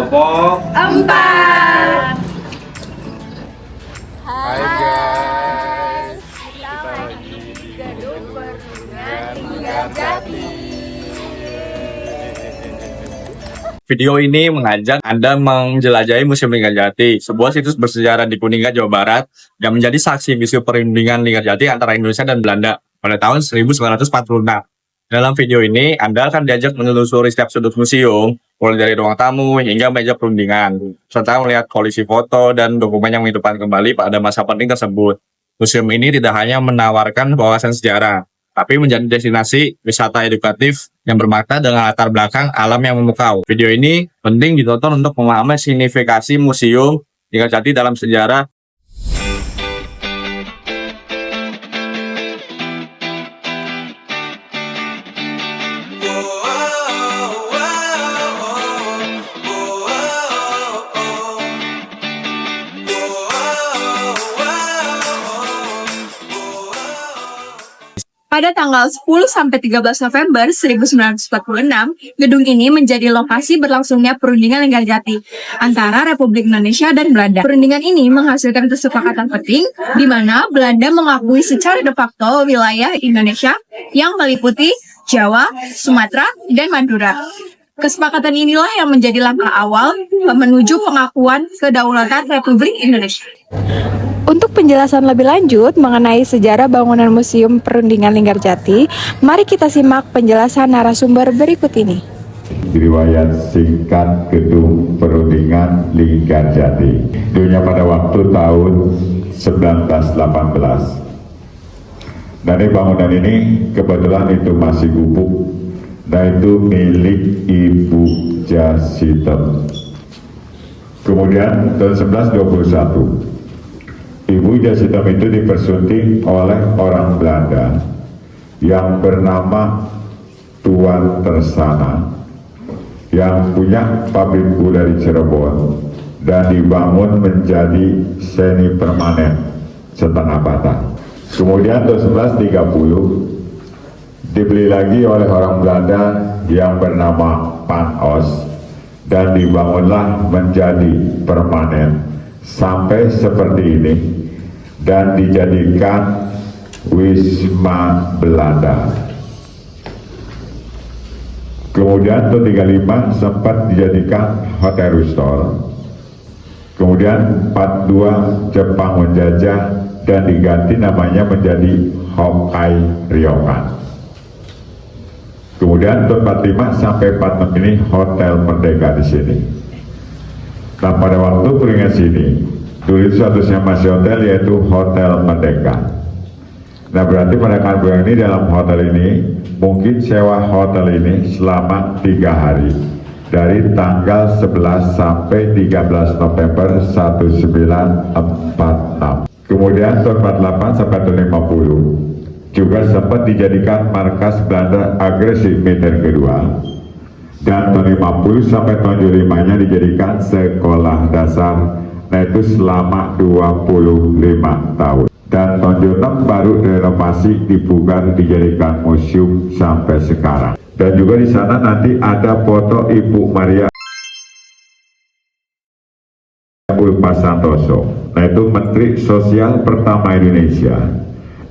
kelompok 4. Hai guys, kita lagi di gedung perundingan Linggarjati. Video ini mengajak Anda menjelajahi Museum Linggarjati, sebuah situs bersejarah di Kuningan, Jawa Barat, yang menjadi saksi bisu perundingan Linggarjati antara Indonesia dan Belanda pada tahun 1946. Dalam video ini, Anda akan diajak menelusuri setiap sudut museum, mulai dari ruang tamu hingga meja perundingan, serta melihat koleksi foto dan dokumen yang menghidupkan kembali pada masa penting tersebut. Museum ini tidak hanya menawarkan wawasan sejarah, tapi menjadi destinasi wisata edukatif yang bermakna dengan latar belakang alam yang memukau. Video ini penting ditonton untuk memahami signifikasi Museum Linggarjati dalam sejarah. Pada tanggal 10 sampai 13 November 1946, gedung ini menjadi lokasi berlangsungnya perundingan Linggarjati antara Republik Indonesia dan Belanda. Perundingan ini menghasilkan kesepakatan penting di mana Belanda mengakui secara de facto wilayah Indonesia yang meliputi Jawa, Sumatera, dan Madura. Kesepakatan inilah yang menjadi langkah awal menuju pengakuan kedaulatan Republik Indonesia. Untuk penjelasan lebih lanjut mengenai sejarah bangunan Museum Perundingan Linggarjati, mari kita simak penjelasan narasumber berikut ini. Riwayat singkat Gedung Perundingan Linggarjati. Dulunya pada waktu tahun 1918. Dan bangunan ini kebetulan itu masih gubuk, dan itu milik Ibu Jasitem. Kemudian tahun 1921, Ibu Jasitem itu dipersunting oleh orang Belanda yang bernama Tuan Tersana, yang punya pabrik gula di Cirebon dan dibangun menjadi semi permanen setengah batang. Kemudian tahun 1930 dibeli lagi oleh orang Belanda yang bernama Pan Os dan dibangunlah menjadi permanen sampai seperti ini dan dijadikan Wisma Belanda. Kemudian tahun 35 sempat dijadikan Hotel Restore. Kemudian 42 Jepang menjajah dan diganti namanya menjadi Hokkai Ryokan. Kemudian tahun 45 sampai 46 ini Hotel Merdeka di sini. Nah, pada waktu peringatan sini, dulu itu statusnya masih hotel, yaitu Hotel Merdeka. Nah, berarti pada kabar ini, dalam hotel ini mungkin sewa hotel ini selama 3 hari, dari tanggal 11 sampai 13 November 1946. Kemudian tahun 48 sampai tahun 50 juga sempat dijadikan markas Belanda agresi militer kedua. Dan tahun 50 sampai tahun 75-nya dijadikan sekolah dasar, nah itu selama 25 tahun. Dan tahun 76 baru direnovasi, dibugar, dijadikan museum sampai sekarang. Dan juga di sana nanti ada foto Ibu Maria Ulpa Santoso, nah itu Menteri Sosial pertama Indonesia.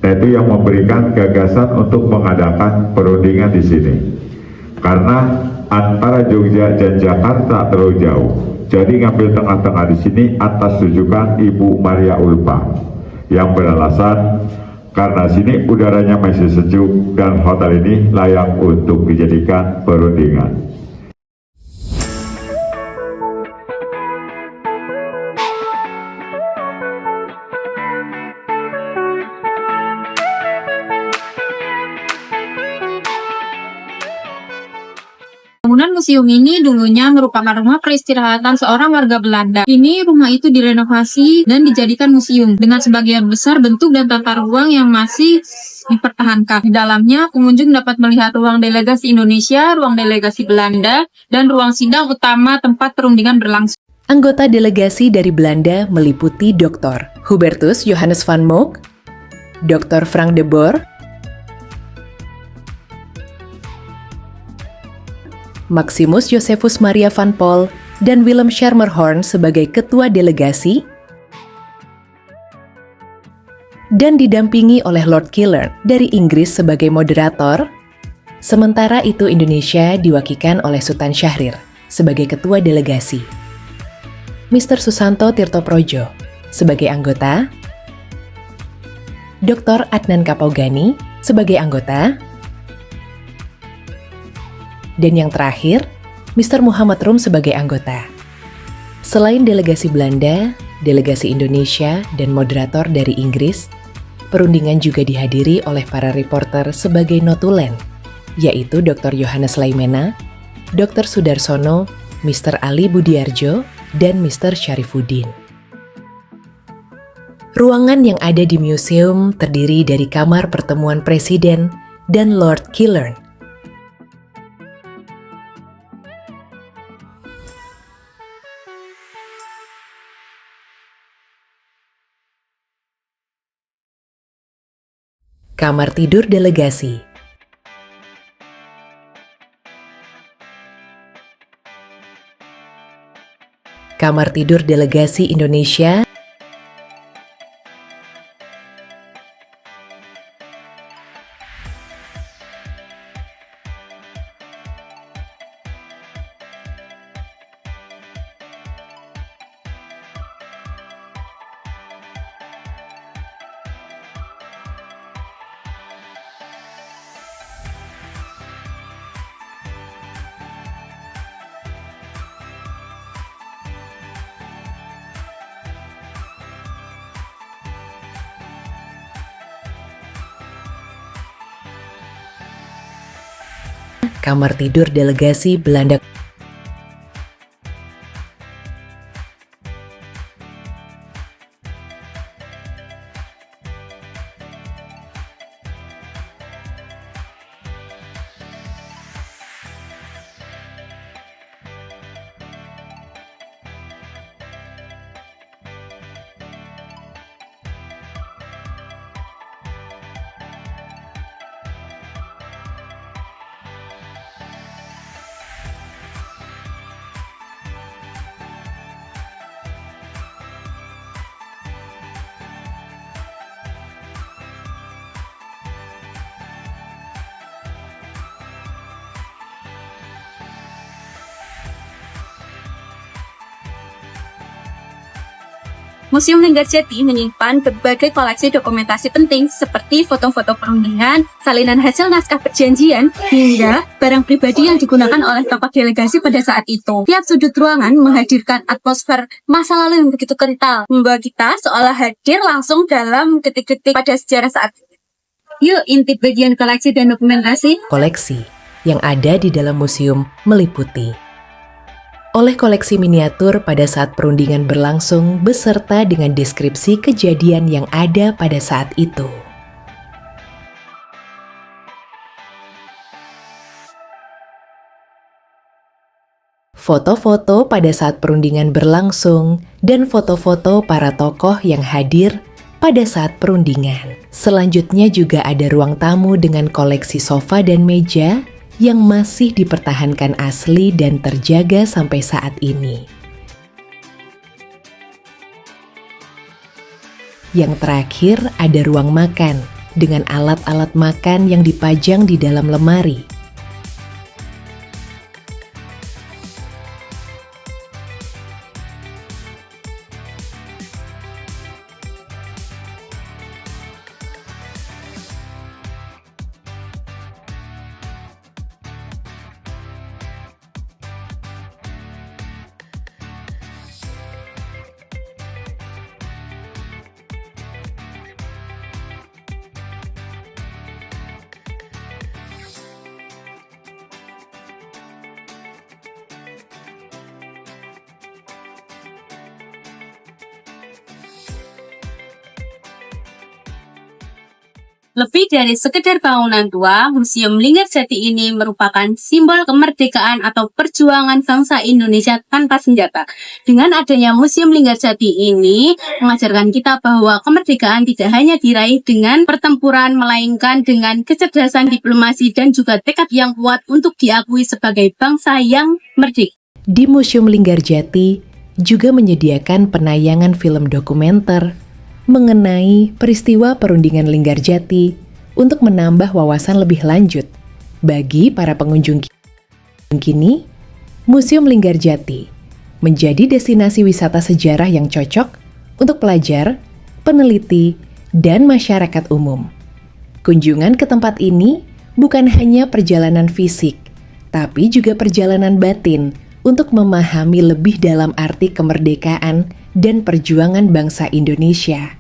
Nah itu yang memberikan gagasan untuk mengadakan perundingan di sini. Karena antara Jogja dan Jakarta terlalu jauh, jadi ngambil tengah-tengah di sini atas rujukan Ibu Maria Ulpa yang beralasan karena sini udaranya masih sejuk dan hotel ini layak untuk dijadikan perundingan. Bangunan museum ini dulunya merupakan rumah peristirahatan seorang warga Belanda. Kini rumah itu direnovasi dan dijadikan museum dengan sebagian besar bentuk dan tata ruang yang masih dipertahankan. Di dalamnya, pengunjung dapat melihat ruang delegasi Indonesia, ruang delegasi Belanda, dan ruang sidang utama tempat perundingan berlangsung. Anggota delegasi dari Belanda meliputi Dr. Hubertus Johannes van Mook, Dr. Frank de Boer, Maximus Josephus Maria van Pol, dan Willem Schermerhorn sebagai ketua delegasi, dan didampingi oleh Lord Killern dari Inggris sebagai moderator. Sementara itu Indonesia diwakilkan oleh Sultan Syahrir sebagai ketua delegasi, Mr. Susanto Tirtoprojo sebagai anggota, Dr. Adnan Kapaugani sebagai anggota, dan yang terakhir, Mr. Muhammad Rum sebagai anggota. Selain delegasi Belanda, delegasi Indonesia, dan moderator dari Inggris, perundingan juga dihadiri oleh para reporter sebagai notulen, yaitu Dr. Johannes Laimena, Dr. Sudarsono, Mr. Ali Budiarjo, dan Mr. Syarifuddin. Ruangan yang ada di museum terdiri dari kamar pertemuan presiden dan Lord Killern. Kamar tidur delegasi. Kamar tidur delegasi Indonesia. Kamar tidur delegasi Belanda. Museum Linggarjati menyimpan berbagai koleksi dokumentasi penting seperti foto-foto perundingan, salinan hasil naskah perjanjian, hingga barang pribadi yang digunakan oleh tokoh delegasi pada saat itu. Tiap sudut ruangan menghadirkan atmosfer masa lalu yang begitu kental, membawa kita seolah hadir langsung dalam detik-detik pada sejarah saat itu. Yuk intip bagian koleksi dan dokumentasi. Koleksi yang ada di dalam museum meliputi oleh koleksi miniatur pada saat perundingan berlangsung beserta dengan deskripsi kejadian yang ada pada saat itu. Foto-foto pada saat perundingan berlangsung dan foto-foto para tokoh yang hadir pada saat perundingan. Selanjutnya juga ada ruang tamu dengan koleksi sofa dan meja yang masih dipertahankan asli dan terjaga sampai saat ini. Yang terakhir ada ruang makan dengan alat-alat makan yang dipajang di dalam lemari. Lebih dari sekedar bangunan tua, Museum Linggarjati ini merupakan simbol kemerdekaan atau perjuangan bangsa Indonesia tanpa senjata. Dengan adanya Museum Linggarjati ini, mengajarkan kita bahwa kemerdekaan tidak hanya diraih dengan pertempuran, melainkan dengan kecerdasan diplomasi dan juga tekad yang kuat untuk diakui sebagai bangsa yang merdeka. di Museum Linggarjati juga menyediakan penayangan film dokumenter mengenai peristiwa perundingan Linggarjati untuk menambah wawasan lebih lanjut bagi para pengunjung. Kini, Museum Linggarjati menjadi destinasi wisata sejarah yang cocok untuk pelajar, peneliti, dan masyarakat umum. Kunjungan ke tempat ini bukan hanya perjalanan fisik, tapi juga perjalanan batin untuk memahami lebih dalam arti kemerdekaan dan perjuangan bangsa Indonesia.